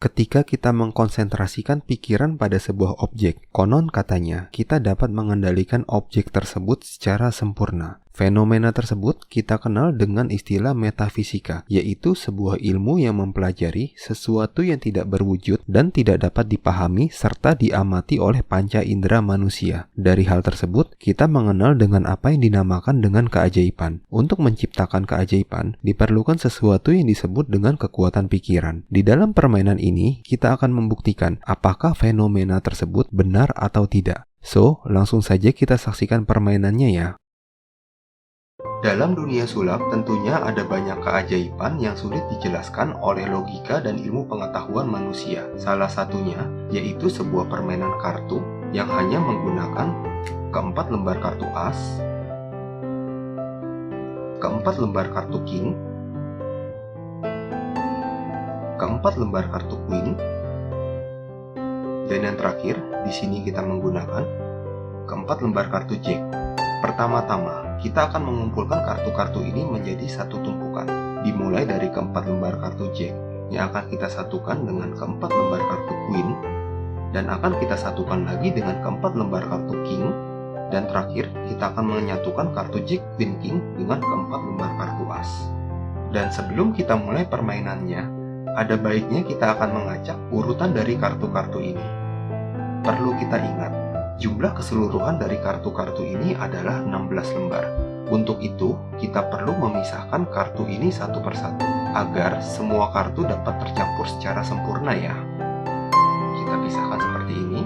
Ketika kita mengkonsentrasikan pikiran pada sebuah objek, konon katanya kita dapat mengendalikan objek tersebut secara sempurna. Fenomena tersebut kita kenal dengan istilah metafisika, yaitu sebuah ilmu yang mempelajari sesuatu yang tidak berwujud dan tidak dapat dipahami serta diamati oleh panca indera manusia. Dari hal tersebut, kita mengenal dengan apa yang dinamakan dengan keajaiban. Untuk menciptakan keajaiban, diperlukan sesuatu yang disebut dengan kekuatan pikiran. Di dalam permainan ini, kita akan membuktikan apakah fenomena tersebut benar atau tidak. So, langsung saja kita saksikan permainannya ya. Dalam dunia sulap tentunya ada banyak keajaiban yang sulit dijelaskan oleh logika dan ilmu pengetahuan manusia. Salah satunya yaitu sebuah permainan kartu yang hanya menggunakan keempat lembar kartu as, keempat lembar kartu king, keempat lembar kartu queen, dan yang terakhir di sini kita menggunakan keempat lembar kartu jack. Pertama-tama, kita akan mengumpulkan kartu-kartu ini menjadi satu tumpukan. Dimulai dari keempat lembar kartu jack yang akan kita satukan dengan keempat lembar kartu queen, dan akan kita satukan lagi dengan keempat lembar kartu king, dan terakhir kita akan menyatukan kartu jack, queen, king dengan keempat lembar kartu as. Dan sebelum kita mulai permainannya, ada baiknya kita akan mengacak urutan dari kartu-kartu ini. Perlu kita ingat, jumlah keseluruhan dari kartu-kartu ini adalah 16 lembar. Untuk itu, kita perlu memisahkan kartu ini satu persatu, agar semua kartu dapat tercampur secara sempurna ya. Kita pisahkan seperti ini.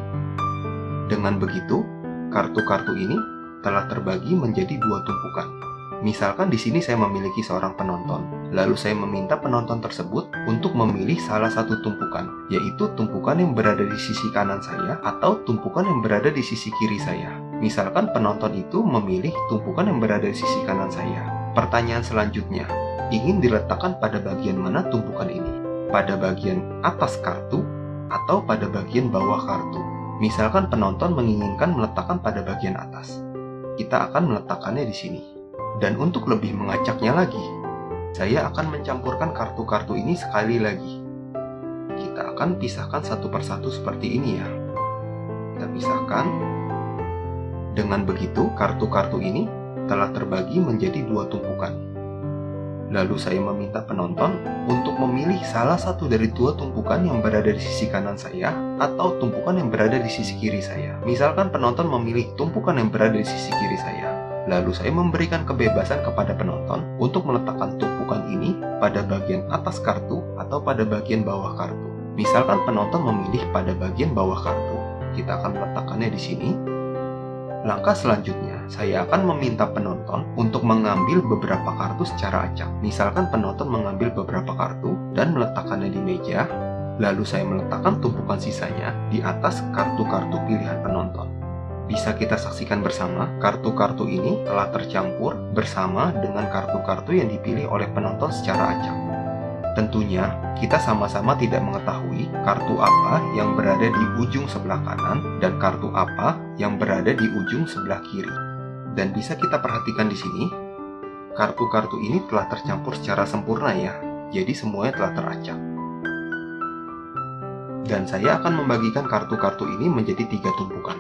Dengan begitu, kartu-kartu ini telah terbagi menjadi dua tumpukan. Misalkan di sini saya memiliki seorang penonton, lalu saya meminta penonton tersebut untuk memilih salah satu tumpukan, yaitu tumpukan yang berada di sisi kanan saya atau tumpukan yang berada di sisi kiri saya. Misalkan penonton itu memilih tumpukan yang berada di sisi kanan saya. Pertanyaan selanjutnya, ingin diletakkan pada bagian mana tumpukan ini? Pada bagian atas kartu atau pada bagian bawah kartu? Misalkan penonton menginginkan meletakkan pada bagian atas. Kita akan meletakkannya di sini. Dan untuk lebih mengacaknya lagi, saya akan mencampurkan kartu-kartu ini sekali lagi. Kita akan pisahkan satu persatu seperti ini ya. Kita pisahkan. Dengan begitu, kartu-kartu ini telah terbagi menjadi dua tumpukan. Lalu saya meminta penonton untuk memilih salah satu dari dua tumpukan yang berada di sisi kanan saya atau tumpukan yang berada di sisi kiri saya. Misalkan penonton memilih tumpukan yang berada di sisi kiri saya. Lalu saya memberikan kebebasan kepada penonton untuk meletakkan tumpukan ini pada bagian atas kartu atau pada bagian bawah kartu. Misalkan penonton memilih pada bagian bawah kartu, kita akan meletakkannya di sini. Langkah selanjutnya, saya akan meminta penonton untuk mengambil beberapa kartu secara acak. Misalkan penonton mengambil beberapa kartu dan meletakkannya di meja, lalu saya meletakkan tumpukan sisanya di atas kartu-kartu pilihan penonton. Bisa kita saksikan bersama, kartu-kartu ini telah tercampur bersama dengan kartu-kartu yang dipilih oleh penonton secara acak. Tentunya, kita sama-sama tidak mengetahui kartu apa yang berada di ujung sebelah kanan dan kartu apa yang berada di ujung sebelah kiri. Dan bisa kita perhatikan di sini, kartu-kartu ini telah tercampur secara sempurna ya, jadi semuanya telah teracak. Dan saya akan membagikan kartu-kartu ini menjadi 3 tumpukan.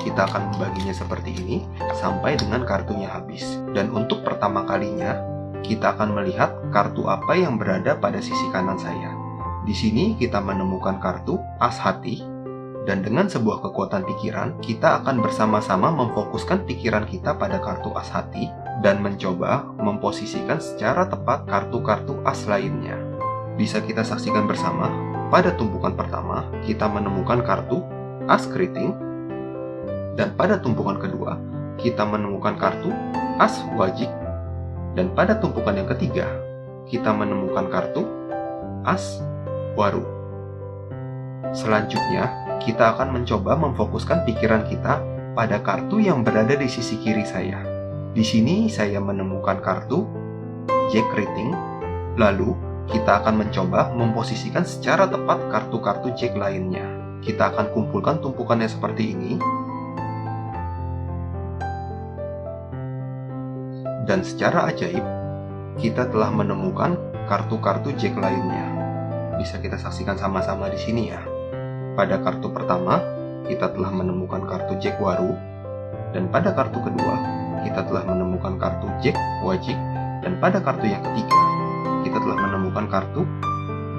Kita akan membaginya seperti ini sampai dengan kartunya habis. Dan untuk pertama kalinya, kita akan melihat kartu apa yang berada pada sisi kanan saya. Di sini kita menemukan kartu as hati, dan dengan sebuah kekuatan pikiran, kita akan bersama-sama memfokuskan pikiran kita pada kartu as hati dan mencoba memposisikan secara tepat kartu-kartu as lainnya. Bisa kita saksikan bersama. Pada tumpukan pertama, kita menemukan kartu as keriting, dan pada tumpukan kedua, kita menemukan kartu as wajik, dan pada tumpukan yang ketiga, kita menemukan kartu as waru. Selanjutnya, kita akan mencoba memfokuskan pikiran kita pada kartu yang berada di sisi kiri saya. Di sini saya menemukan kartu jack keriting, lalu kita akan mencoba memposisikan secara tepat kartu-kartu jack lainnya. Kita akan kumpulkan tumpukannya seperti ini. Dan secara ajaib, kita telah menemukan kartu-kartu Jack lainnya. Bisa kita saksikan sama-sama di sini ya. Pada kartu pertama, kita telah menemukan kartu Jack Waru, dan pada kartu kedua, kita telah menemukan kartu Jack Wajik, dan pada kartu yang ketiga, kita telah menemukan kartu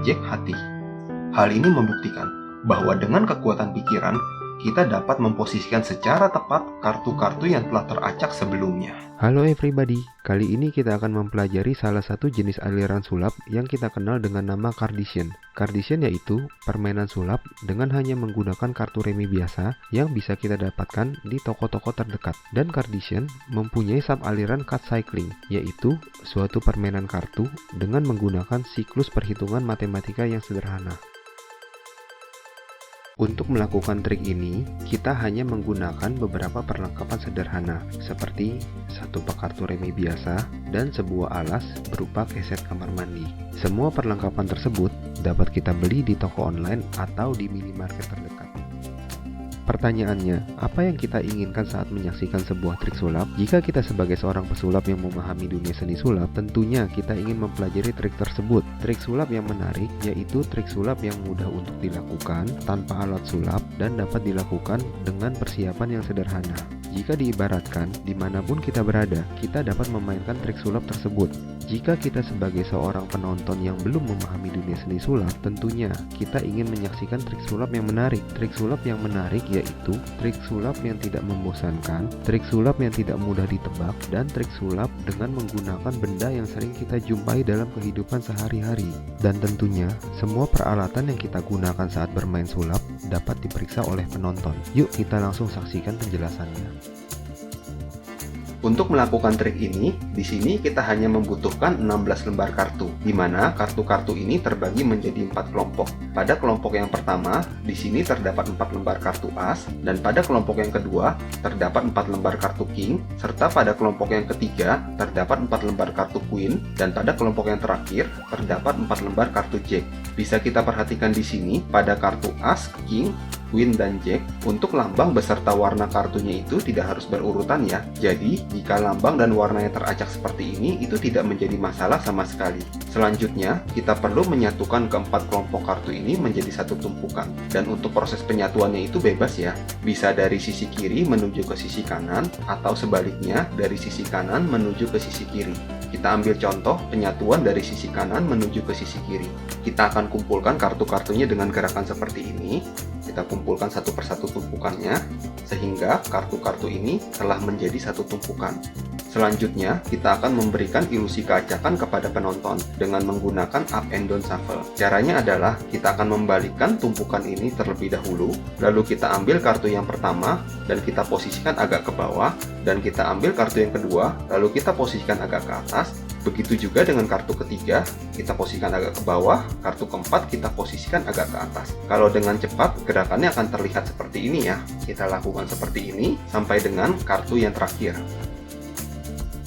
Jack Hati. Hal ini membuktikan bahwa dengan kekuatan pikiran, kita dapat memposisikan secara tepat kartu-kartu yang telah teracak sebelumnya. Halo everybody, kali ini kita akan mempelajari salah satu jenis aliran sulap yang kita kenal dengan nama Cardician. Cardician yaitu permainan sulap dengan hanya menggunakan kartu remi biasa yang bisa kita dapatkan di toko-toko terdekat. Dan Cardician mempunyai sub-aliran card cycling, yaitu suatu permainan kartu dengan menggunakan siklus perhitungan matematika yang sederhana. Untuk melakukan trik ini, kita hanya menggunakan beberapa perlengkapan sederhana, seperti satu pak kartu remi biasa dan sebuah alas berupa keset kamar mandi. Semua perlengkapan tersebut dapat kita beli di toko online atau di minimarket terdekat. Pertanyaannya, apa yang kita inginkan saat menyaksikan sebuah trik sulap? Jika kita sebagai seorang pesulap yang memahami dunia seni sulap, tentunya kita ingin mempelajari trik tersebut. Trik sulap yang menarik yaitu trik sulap yang mudah untuk dilakukan tanpa alat sulap dan dapat dilakukan dengan persiapan yang sederhana. Jika diibaratkan, dimanapun kita berada, kita dapat memainkan trik sulap tersebut. Jika kita sebagai seorang penonton yang belum memahami dunia seni sulap, tentunya kita ingin menyaksikan trik sulap yang menarik. Trik sulap yang menarik yaitu trik sulap yang tidak membosankan, trik sulap yang tidak mudah ditebak, dan trik sulap dengan menggunakan benda yang sering kita jumpai dalam kehidupan sehari-hari. Dan tentunya, semua peralatan yang kita gunakan saat bermain sulap dapat diperiksa oleh penonton. Yuk kita langsung saksikan penjelasannya. Untuk melakukan trik ini, di sini kita hanya membutuhkan 16 lembar kartu, di mana kartu-kartu ini terbagi menjadi 4 kelompok. Pada kelompok yang pertama, di sini terdapat 4 lembar kartu as, dan pada kelompok yang kedua, terdapat 4 lembar kartu king, serta pada kelompok yang ketiga, terdapat 4 lembar kartu queen, dan pada kelompok yang terakhir, terdapat 4 lembar kartu jack. Bisa kita perhatikan di sini, pada kartu as, king, queen, dan jack, untuk lambang beserta warna kartunya itu tidak harus berurutan ya. Jadi, jika lambang dan warnanya teracak seperti ini, itu tidak menjadi masalah sama sekali. Selanjutnya, kita perlu menyatukan keempat kelompok kartu ini menjadi satu tumpukan. Dan untuk proses penyatuannya itu bebas ya. Bisa dari sisi kiri menuju ke sisi kanan, atau sebaliknya dari sisi kanan menuju ke sisi kiri. Kita ambil contoh penyatuan dari sisi kanan menuju ke sisi kiri. Kita akan kumpulkan kartu-kartunya dengan gerakan seperti ini. Kita kumpulkan satu persatu tumpukannya, sehingga kartu-kartu ini telah menjadi satu tumpukan. Selanjutnya, kita akan memberikan ilusi keacakan kepada penonton dengan menggunakan up and down shuffle. Caranya adalah kita akan membalikkan tumpukan ini terlebih dahulu, lalu kita ambil kartu yang pertama dan kita posisikan agak ke bawah, dan kita ambil kartu yang kedua, lalu kita posisikan agak ke atas. Begitu juga dengan kartu ketiga, kita posisikan agak ke bawah, kartu keempat kita posisikan agak ke atas. Kalau dengan cepat, gerakannya akan terlihat seperti ini ya. Kita lakukan seperti ini sampai dengan kartu yang terakhir.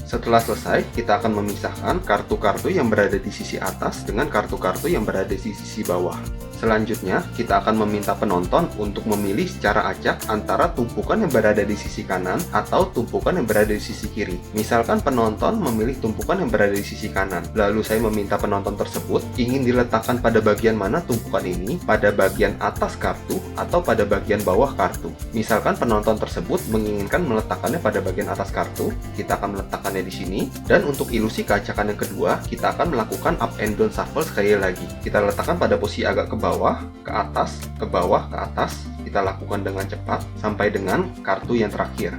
Setelah selesai, kita akan memisahkan kartu-kartu yang berada di sisi atas dengan kartu-kartu yang berada di sisi bawah. Selanjutnya, kita akan meminta penonton untuk memilih secara acak antara tumpukan yang berada di sisi kanan atau tumpukan yang berada di sisi kiri. Misalkan penonton memilih tumpukan yang berada di sisi kanan, lalu saya meminta penonton tersebut ingin diletakkan pada bagian mana tumpukan ini, pada bagian atas kartu atau pada bagian bawah kartu. Misalkan penonton tersebut menginginkan meletakkannya pada bagian atas kartu, kita akan meletakkannya di sini. Dan untuk ilusi keacakan yang kedua, kita akan melakukan up and down shuffle sekali lagi. Kita letakkan pada posisi agak ke bawah, ke atas, ke bawah, ke atas. Kita lakukan dengan cepat sampai dengan kartu yang terakhir.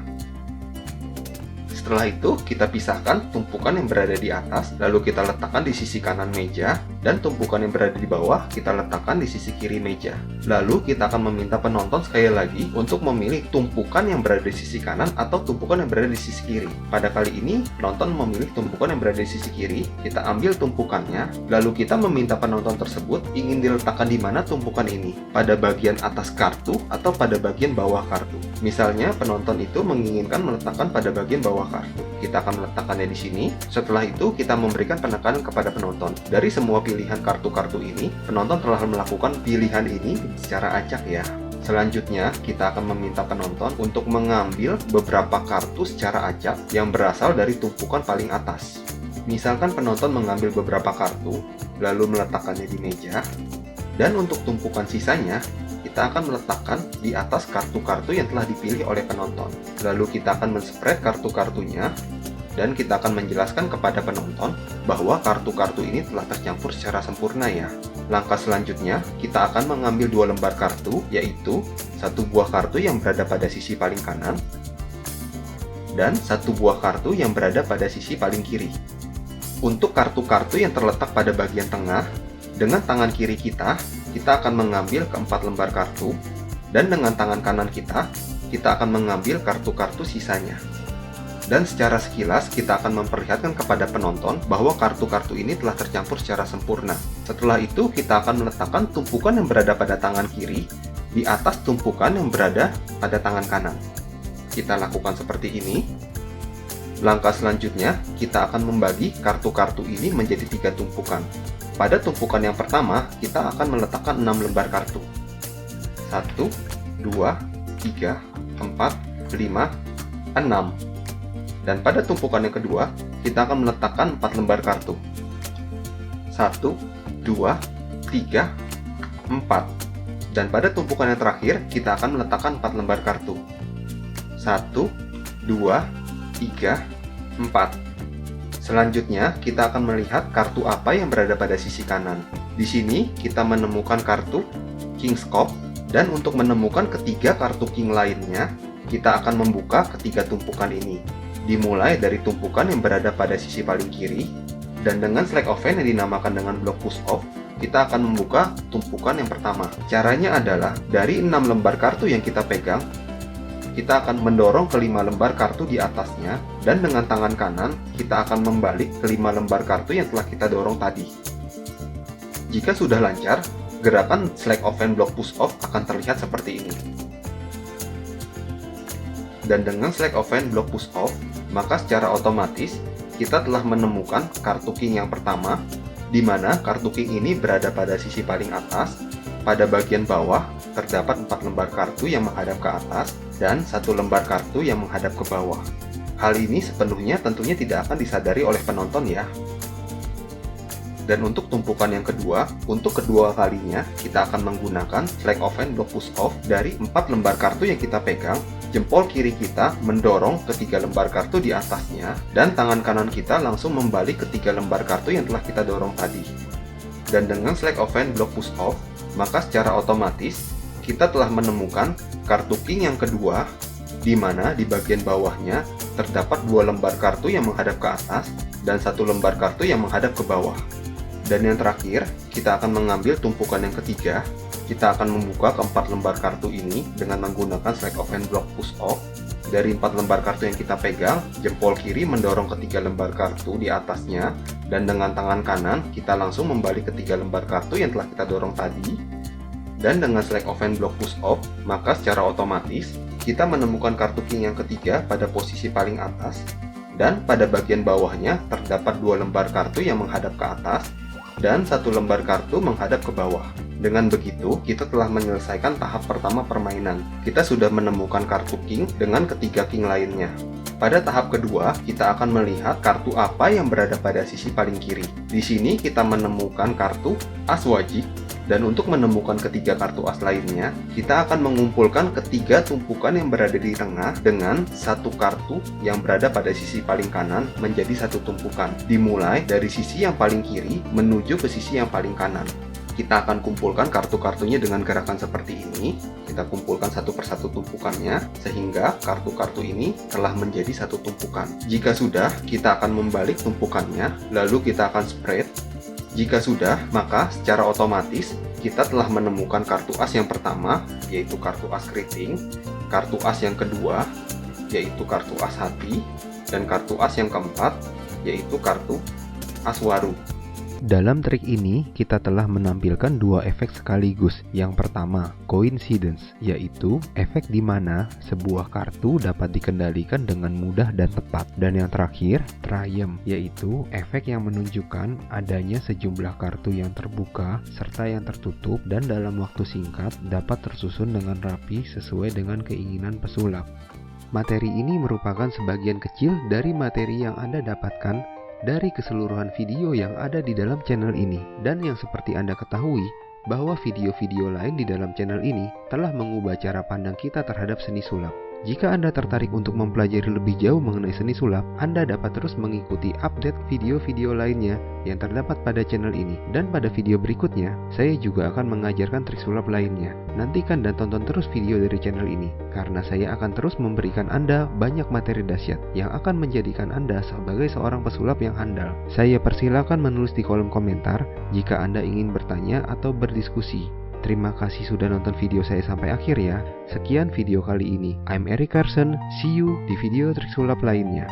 Setelah itu, kita pisahkan tumpukan yang berada di atas, lalu kita letakkan di sisi kanan meja, dan tumpukan yang berada di bawah kita letakkan di sisi kiri meja. Lalu kita akan meminta penonton sekali lagi untuk memilih tumpukan yang berada di sisi kanan atau tumpukan yang berada di sisi kiri. Pada kali ini, penonton memilih tumpukan yang berada di sisi kiri, kita ambil tumpukannya, lalu kita meminta penonton tersebut ingin diletakkan di mana tumpukan ini, pada bagian atas kartu atau pada bagian bawah kartu. Misalnya, penonton itu menginginkan meletakkan pada bagian bawah kartu. Kita akan meletakkannya di sini. Setelah itu, kita memberikan penekanan kepada penonton. Dari semua pilihan kartu-kartu ini, penonton telah melakukan pilihan ini secara acak ya. Selanjutnya, kita akan meminta penonton untuk mengambil beberapa kartu secara acak yang berasal dari tumpukan paling atas. Misalkan penonton mengambil beberapa kartu, lalu meletakkannya di meja, dan untuk tumpukan sisanya, kita akan meletakkan di atas kartu-kartu yang telah dipilih oleh penonton. Lalu kita akan men-spread kartu-kartunya, dan kita akan menjelaskan kepada penonton bahwa kartu-kartu ini telah tercampur secara sempurna ya. Langkah selanjutnya, kita akan mengambil 2 lembar kartu, yaitu 1 buah kartu yang berada pada sisi paling kanan, dan 1 buah kartu yang berada pada sisi paling kiri. Untuk kartu-kartu yang terletak pada bagian tengah, dengan tangan kiri kita akan mengambil keempat lembar kartu, dan dengan tangan kanan kita akan mengambil kartu-kartu sisanya. Dan secara sekilas, kita akan memperlihatkan kepada penonton bahwa kartu-kartu ini telah tercampur secara sempurna. Setelah itu, kita akan meletakkan tumpukan yang berada pada tangan kiri di atas tumpukan yang berada pada tangan kanan. Kita lakukan seperti ini. Langkah selanjutnya, kita akan membagi kartu-kartu ini menjadi 3 tumpukan. Pada tumpukan yang pertama, kita akan meletakkan 6 lembar kartu. 1, 2, 3, 4, 5, 6. Dan pada tumpukan yang kedua, kita akan meletakkan 4 lembar kartu. 1, 2, 3, 4. Dan pada tumpukan yang terakhir, kita akan meletakkan 4 lembar kartu. 1, 2, 3, 4. Selanjutnya, kita akan melihat kartu apa yang berada pada sisi kanan. Di sini, kita menemukan kartu King's Cup, dan untuk menemukan ketiga kartu King lainnya, kita akan membuka ketiga tumpukan ini. Dimulai dari tumpukan yang berada pada sisi paling kiri, dan dengan sleight of hand yang dinamakan dengan blok push off, kita akan membuka tumpukan yang pertama. Caranya adalah, dari 6 lembar kartu yang kita pegang, kita akan mendorong ke 5 lembar kartu di atasnya, dan dengan tangan kanan kita akan membalik ke 5 lembar kartu yang telah kita dorong tadi. Jika sudah lancar, gerakan sleight of hand block push off akan terlihat seperti ini. Dan dengan sleight of hand block push off, maka secara otomatis kita telah menemukan kartu king yang pertama, di mana kartu king ini berada pada sisi paling atas. Pada bagian bawah terdapat 4 lembar kartu yang menghadap ke atas dan 1 lembar kartu yang menghadap ke bawah. Hal ini sepenuhnya tentunya tidak akan disadari oleh penonton ya. Dan untuk tumpukan yang kedua, untuk kedua kalinya kita akan menggunakan sleight of hand block push off. Dari 4 lembar kartu yang kita pegang, jempol kiri kita mendorong ke 3 lembar kartu di atasnya, dan tangan kanan kita langsung membalik ke 3 lembar kartu yang telah kita dorong tadi. Dan dengan sleight of hand block push off, maka secara otomatis kita telah menemukan kartu king yang kedua, di mana di bagian bawahnya terdapat 2 lembar kartu yang menghadap ke atas dan 1 lembar kartu yang menghadap ke bawah. Dan yang terakhir, kita akan mengambil tumpukan yang ketiga. Kita akan membuka keempat lembar kartu ini dengan menggunakan sleight of hand block push off. Dari 4 lembar kartu yang kita pegang, jempol kiri mendorong ke 3 lembar kartu di atasnya, dan dengan tangan kanan kita langsung membalik ke 3 lembar kartu yang telah kita dorong tadi. Dan dengan sleight of hand block push off, maka secara otomatis kita menemukan kartu king yang ketiga pada posisi paling atas, dan pada bagian bawahnya terdapat 2 lembar kartu yang menghadap ke atas dan 1 lembar kartu menghadap ke bawah. Dengan begitu, kita telah menyelesaikan tahap pertama permainan. Kita sudah menemukan kartu king dengan ketiga king lainnya. Pada tahap kedua, kita akan melihat kartu apa yang berada pada sisi paling kiri. Di sini kita menemukan kartu as wajib, dan untuk menemukan ketiga kartu as lainnya, kita akan mengumpulkan ketiga tumpukan yang berada di tengah dengan 1 kartu yang berada pada sisi paling kanan menjadi 1 tumpukan. Dimulai dari sisi yang paling kiri menuju ke sisi yang paling kanan. Kita akan kumpulkan kartu-kartunya dengan gerakan seperti ini. Kita kumpulkan satu persatu tumpukannya, sehingga kartu-kartu ini telah menjadi 1 tumpukan. Jika sudah, kita akan membalik tumpukannya, lalu kita akan spread. Jika sudah, maka secara otomatis kita telah menemukan kartu as yang pertama, yaitu kartu as keriting, kartu as yang kedua, yaitu kartu as hati, dan kartu as yang keempat, yaitu kartu as waru. Dalam trik ini, kita telah menampilkan 2 efek sekaligus. Yang pertama, coincidence, yaitu efek di mana sebuah kartu dapat dikendalikan dengan mudah dan tepat. Dan yang terakhir, triumph, yaitu efek yang menunjukkan adanya sejumlah kartu yang terbuka serta yang tertutup dan dalam waktu singkat dapat tersusun dengan rapi sesuai dengan keinginan pesulap. Materi ini merupakan sebagian kecil dari materi yang Anda dapatkan dari keseluruhan video yang ada di dalam channel ini. Dan yang seperti Anda ketahui, bahwa video-video lain di dalam channel ini telah mengubah cara pandang kita terhadap seni sulap. Jika Anda tertarik untuk mempelajari lebih jauh mengenai seni sulap, Anda dapat terus mengikuti update video-video lainnya yang terdapat pada channel ini. Dan pada video berikutnya, saya juga akan mengajarkan trik sulap lainnya. Nantikan dan tonton terus video dari channel ini, karena saya akan terus memberikan Anda banyak materi dahsyat yang akan menjadikan Anda sebagai seorang pesulap yang handal. Saya persilakan menulis di kolom komentar jika Anda ingin bertanya atau berdiskusi. Terima kasih sudah nonton video saya sampai akhir ya. Sekian video kali ini. I'm Eric Carson. See you di video trik sulap lainnya.